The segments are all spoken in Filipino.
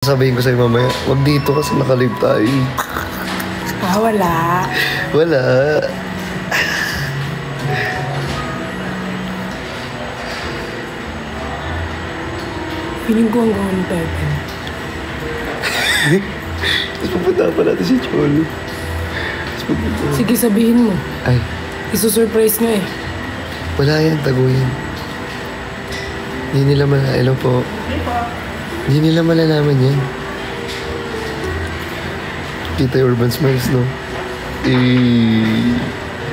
Sabihin ko sa'yo mamaya, wag dito kasi nakalive tayo. Wala. Wala. Feeling ko ang gawin tayo. Tapos pupunta pa natin si Cholo. Sige, sabihin mo. Ay. Isusurprise nga eh. Wala yan, taguhin. Hindi nila hello po. Hindi nila malalaman yan. Kita yung Urban Smiles, no?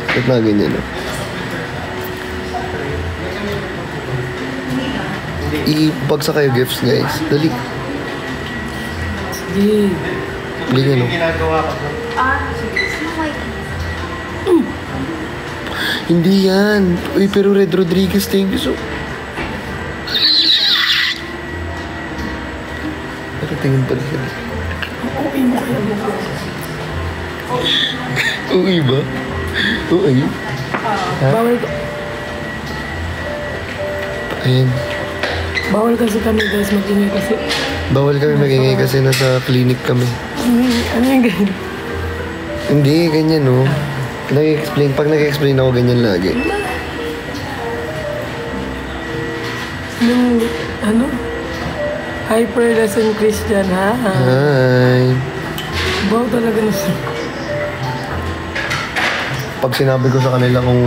Ba't na ganyan, no? Ipagsa kayo gifts, guys. Dali. Sige. Ganyan, no? Hindi yan. Uy, pero Red Rodriguez, thank you so. Nakatingin pala siya. Uwi mo kaya mo. Uwi ba? Uwi? Bawal ka. Ayan. Bawal kasi kami guys mag-ingay kasi. Bawal kami mag-ingay kasi nasa clinic kami. Ano yung ganyan? Hindi, ganyan, no? Nag-explain. Pag nag-explain ako, ganyan lagi. Yung, ano? Hyper lesson Christian, ha? Hi. Bawa talaga na siya. Pag sinabi ko sa kanila kung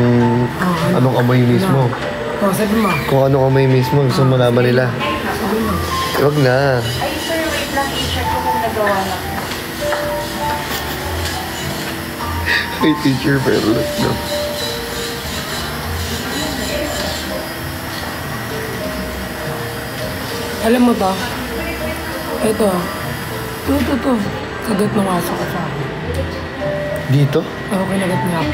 anong amoy mismo. Sabi mo. Kung anong amoy mismo, gusto malaman nila. Sabi mo. Huwag na. Ay, sir, wait lang. I-check ko kung nagawa na. Hey, teacher, pero let's go. Alam mo ba? Ito. Ito. Kagat ng aso ko sa akin. Dito? Oo, kinagat niya ako.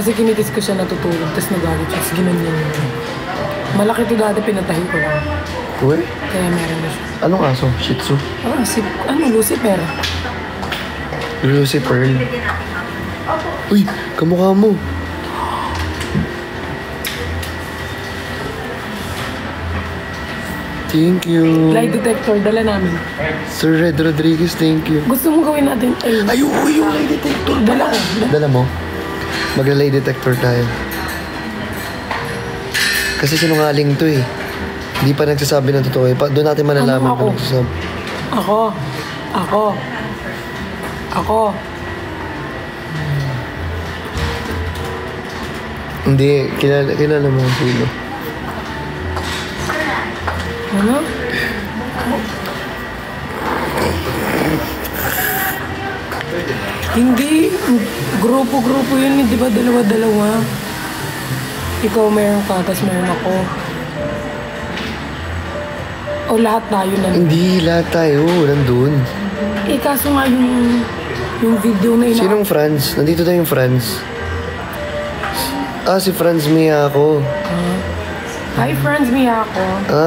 Kasi kinitis ko siya natutulog, tapos nagalit siya, tapos ginanyan niya. Malaki to dati, pinatahi ko lang. Uy? Kaya meron na siya. Anong aso? Shih Tzu? Lucifer. Lucy Pearl. Uy, kamukha mo. Thank you. Lie detector, dala namin. Sir Red Rodriguez, thank you. Gusto mong gawin natin, Ay, yung lie detector. Dala ko. Dala mo? Magla-lie detector tayo. Kasi sinungaling to eh. Hindi pa nagsasabi ng totoo eh. Doon natin malalaman Ano kung ako? nagsasabi. Ako. Hindi, kilala mo ang sino. Ano? Hindi. Grupo-grupo yun, di ba? Dalawa-dalawa. Ikaw meron ka, tapos meron ako. O lahat tayo na. Hindi, lahat tayo. Nandun. Kaso nga yung video na Sinong Franz? Nandito tayo yung Franz. Si Franz Miyako. Hi friends, Miyako.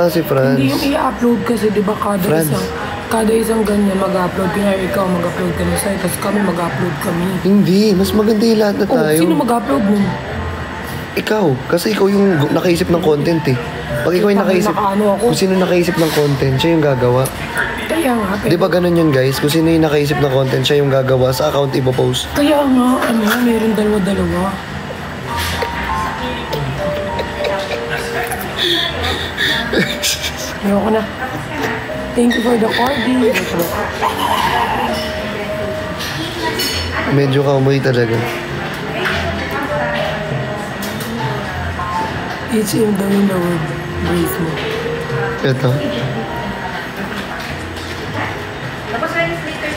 Si Franz. Hindi yung i-upload kasi, di ba, kada isang ganyan mag-upload. Kaya ikaw mag-upload ka na sa'yo, tapos kami mag-upload kami. Hindi, mas maganda yung lahat na tayo. Sino mag-upload nun? Ikaw. Kasi ikaw yung nakaisip ng content eh. Pag ikaw yung nakaisip, kung sino nakaisip ng content, siya yung gagawa. Kaya nga. Di ba ganun yun guys? Kung sino yung nakaisip ng content, siya yung gagawa sa account ipopost. Kaya nga, meron dalawa-dalawa. Ayoko na. Thank you for the cordy. Medyo kaumoy talaga. Each in the word. Brace mo. Ito. Tapos when it's later,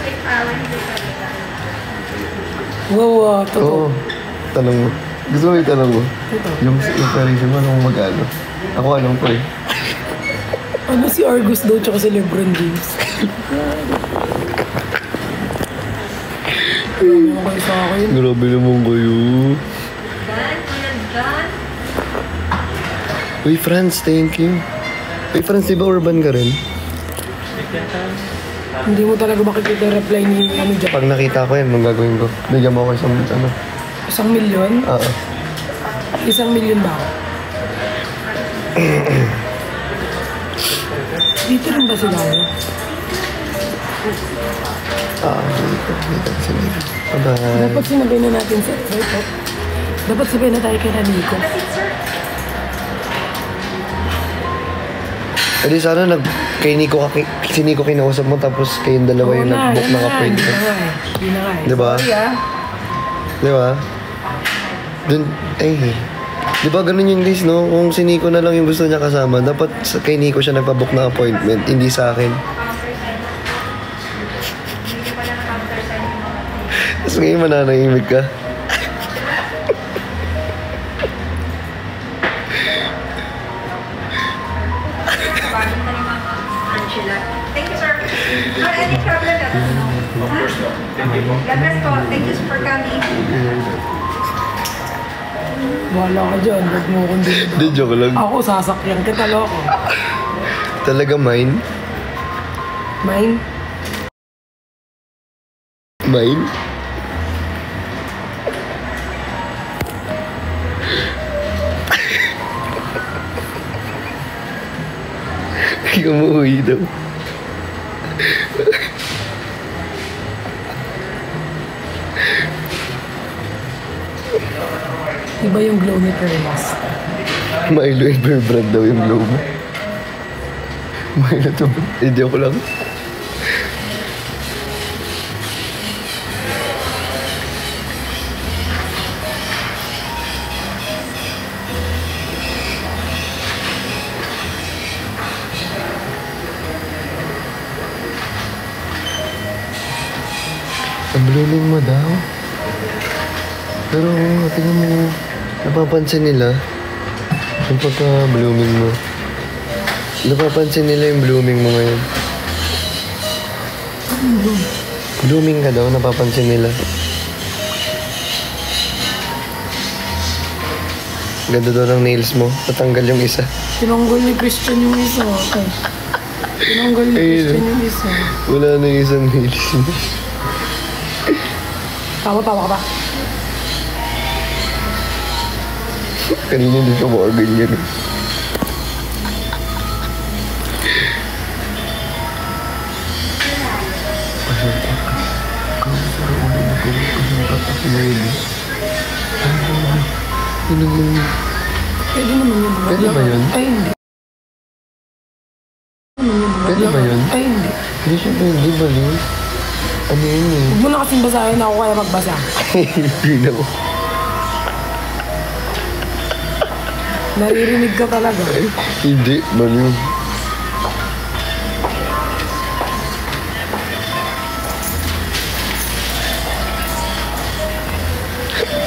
Wow, totoo. Oo. Tanong mo. Gusto mo yung tanong mo? Yung charisma mo, anong mag-ano? Ako anong ko eh. Ano si Argus daw, tsaka si Lebron James? Grabe mo kayo sa akin. Grabe naman kayo. Uy, Franz, thank you. Uy, Franz, di ba urban ka rin? Hindi mo talaga makikita yung reply ni dyan. Pag nakita ko yan, anong gagawin ko? Bigyan mo ako isang ano. 1 milyon? Oo. 1 milyon ba? Dito rin ba sila? Dito si Nico. Bye-bye. Dapat sinabay na natin sa ito. Dapat sabay na tayo kay Nico. Edi sana kay Nico, si Nico kinausap mo tapos kayong dalawa yung nag-book ng appointment. Hindi na nga eh. Diba? Sorry ah. Diba? Dun, diba ganun yun guys, no? Kung si Nico na lang yung gusto niya kasama, dapat kay Nico siya nagpabook ng appointment, hindi sa akin. Tapos ngayon mananahimik ka. Thank you, sir. Any problem? Of course not. Thank you. God bless po. Thank you for coming. Wala ka dyan. Huwag mo akong dito. Di, joke lang. Ako sasakyan kita, loko. Talaga mine? Mine? Mine? Umuwi daw. Iba yung glow ni Perlas. Milo and Bear Brand daw yung glow mo. Milo to. Joke lang. Ang blooming mo daw. Pero tingnan mo, napapansin nila yung pagka-blooming mo. Napapansin nila yung blooming mo ngayon. Blooming ka daw, napapansin nila. Ganda daw ng nails mo, tatanggal yung isa. Tinanggol ni Christian yung isa. Okay. Tinanggol ni Christian yung isa. Wala na yung isang nails mo. Tawa-tawa ka ba? Kanina hindi ka makaganyan eh. Pwede naman yun. Pwede ba yun? Ay, hindi. Pwede ba yun? Ay, hindi. Hindi siya pwede ba yun? Ano yun eh? Huwag mo na kasing basahin ako kaya magbasa. Hindi na ko. Naririnig ka talaga. Hindi, baliw.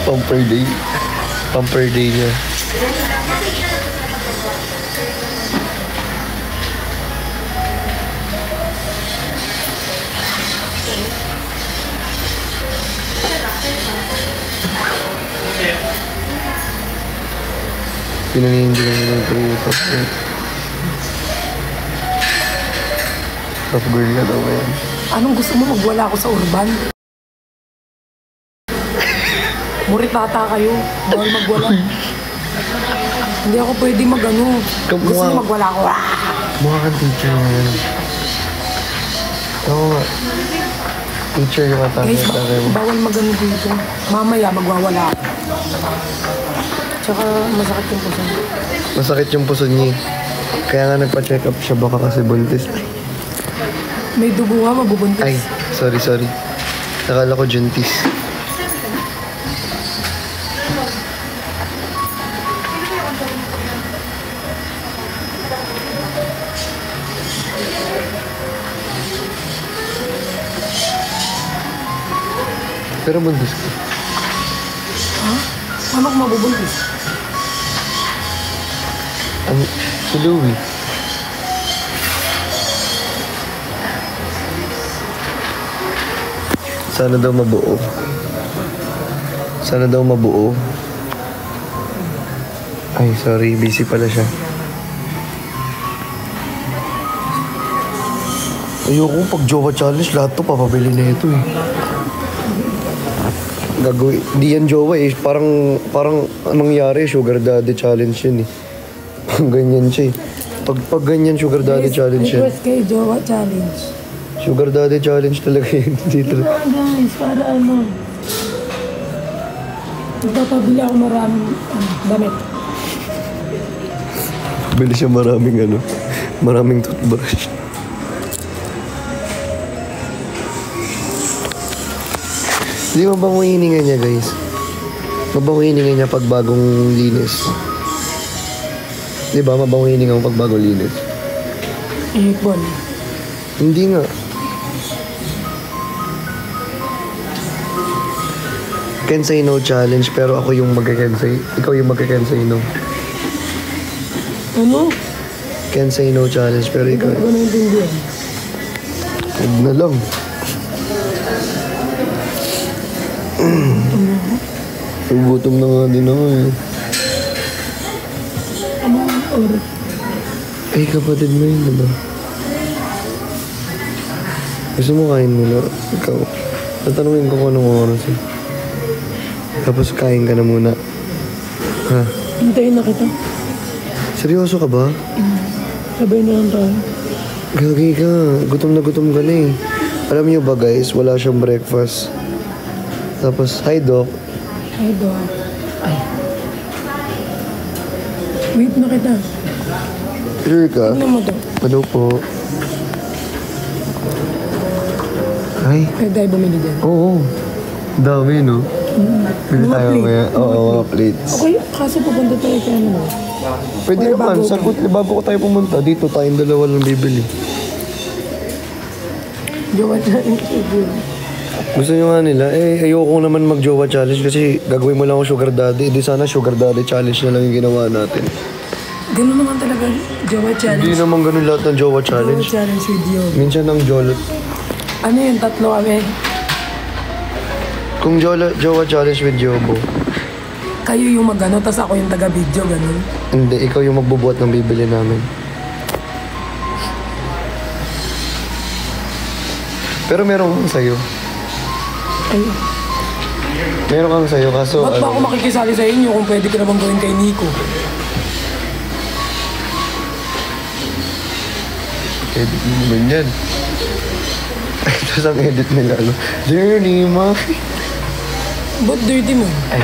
Pumper day. Pumper day niya. Pinanindigan nila yung top girl. Top girl ka daw yan. Anong gusto mo magwala ako sa urban? Muritata kayo. Bawal magwala. Hindi ako pwede mag-ano. Gusto niyo magwala ako. Mukha kang teacher ngayon. Oo nga. Teacher yung Guys, katangin mo. bawal mag-ano dito. Mamaya magwawala ako. Tsaka masakit yung puso. Masakit yung puso niya. Kaya nga nagpa-check up siya baka kasi buntis. May dugo nga, mabubuntis. Ay, sorry. Nakala ko juntis. Pero buntis ka. Ha? Paano ko mabubuntis? Si Louie. Sana daw mabuo. Sana daw mabuo. Ay, sorry. Busy pala siya. Ayoko pag Jowa Challenge, lahat to papabili na ito eh. Gagawin. Di yan Jowa eh. Parang anong nangyari, Sugar Daddy Challenge yun eh. Ganyan siya eh. Pag ganyan Sugar Daddy Challenge yan. Request kay Jowa Challenge. Sugar Daddy Challenge talaga yun dito. Diba guys, para ano? Magpapabili ako maraming damit. Bili siya maraming toothbrush. Hindi mabango yung hininga niya, guys. Mabango yung hininga niya pag bagong linis. Di ba? Mabango yung hininga mo pag bagong linis. Ipon. Hindi nga. Can say no challenge, pero ako yung mag-can say. Ikaw yung mag-can say no. Ano? Can say no challenge, pero Hindi ikaw. ko naintindihan. Huwag na lang. Gutom na nga din ako eh. Ano ang oras? Ay, kapatid mo yun, diba? Gusto mo kain muna? Ikaw. Tatanungin ko kung anong oras eh. Tapos kain ka na muna. Ha? Hintayin na kita. Seryoso ka ba? Sabay na lang tayo. Gagi ka. Gutom ka na eh. Alam niyo ba guys, wala siyang breakfast. Tapos, hi Doc. Ay, doon. Ay. Wait na kita. Sure ka? Ano mo to? Ano po? Ay, Ay, tayo bumili dyan. oo. Dami, no? Pili Mga tayo plate. mamaya. Oo, mga plates. Okay, kaso pupunta tayo kaya ano. Pwede Or naman, bago sagot. Bago ko tayo pumunta, dito tayong dalawa lang bibili. Jowa na yung Gusto nyo nga nila, ayoko naman mag-jowa challenge kasi gagawin mo lang ako sugar daddy. Di sana sugar daddy challenge na lang yung ginawa natin. Ganun naman talaga, Jowa Hindi Challenge. naman ganun lahat ng jowa Jowa challenge. Challenge video. Minsan ng jolot. Ano yun, tatlo kami. Kung jowa challenge with Jobo, Kayo yung mag-ano, tas ako yung taga-video, ganun. hindi, ikaw yung magbubuhat ng bibili namin. Pero meron kang sayo. Ay, Meron kang sayo, kaso ba't ba ako makikisali sa inyo kung pwede ko naman gawin kay Nico? edit mo naman yan. Tapos ang edit nila, Dirty, ma. Ba't dirty mo? Ay.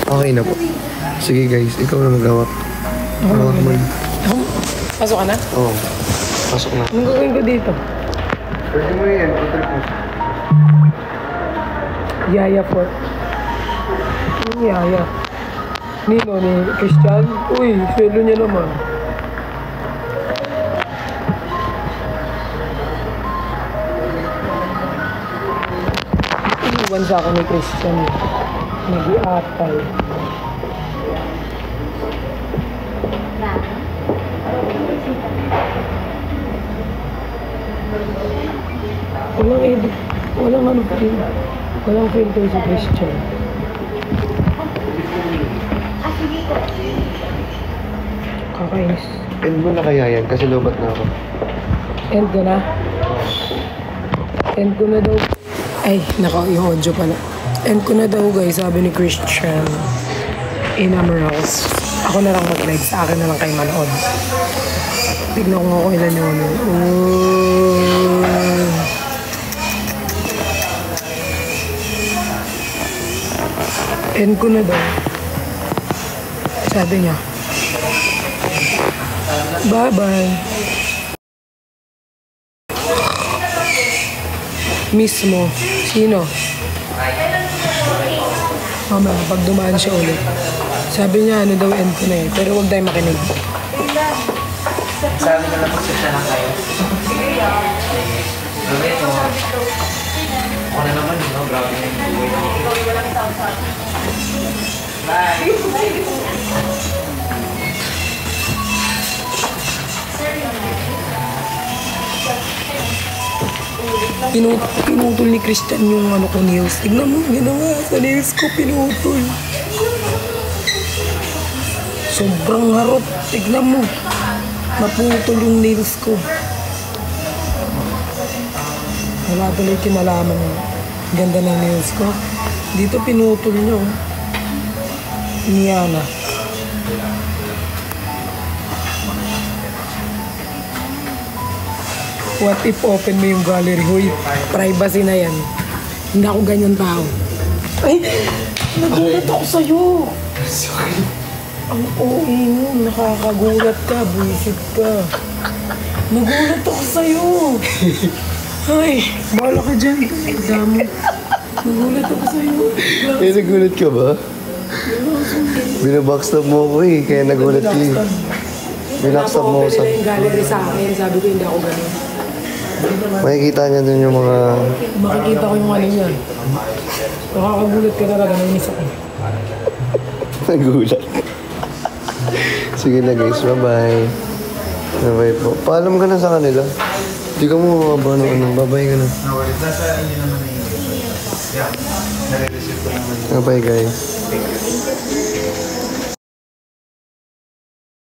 Okay na po. Sige guys, ikaw na maghawak. Hawak mo. Pasok ka na? Oo. Pasok na. Anong gagawin ko dito? Pwede mo yan, hotel po. Yaya for... Anong yaya? Nino, ni Christian? Uy, swelo niya naman. Iniwan sa akin ni Christian. Nag-iatay. Walang edit. Walang ano feel. Walang filter si Christian. Kakainis. End mo na kaya yan kasi lobat na ako. End ko na. End ko na daw. Ay, yung audio pala. End ko na daw guys, sabi ni Christian. Inamorals. Ako na lang mag-live. Sa akin na lang kayo manood. Tignan ko nga kung ilan yung ano. End ko na daw. Sabi niya. Bye-bye. Mismo. Sino? Mamaya, pag dumaan siya ulit. Sabi niya, ano daw, end ko na eh. Pero huwag tayo makinig. Sabi ko lang magsasya lang kayo. Grabe ito. Ako na naman, no? Grabe na yung buhay. Bye! Pinutol ni Christian yung ano ko nails. Tignan mo, ginawa sa nails ko, pinutol. Sobrang harot. Tignan mo. Naputol yung nails ko. Wala tuloy kinalaman yung ganda ng nails ko. Dito pinutol niya. Niyana. What if open mo yung gallery? Huy, privacy na yan. Hindi ako ganyan tao. Ay, nagulat ako sa'yo. Ang OA mo, nakakagulat ka, buisit ka. Nagulat ako sa'yo. Ay, bahala ka dyan. Damo. Nagulat ako sa'yo. Eh, nagulat ka ba? Binabackstab mo ako eh, kaya nagulat ka eh. Binabackstab mo ako sa... Napa-open nila yung gallery sa akin. Sabi ko, hindi ako ganun. Makikita niya dun yung mga... Makikita ko yung ano niya. Nakakagulat ka talaga ng isa ko. Nagulat. Sige na guys, bye-bye. Bye-bye po. Paalam ka na sa kanila. Hindi ka mo mababa ng ano. Bye-bye ka na. Bye-bye guys.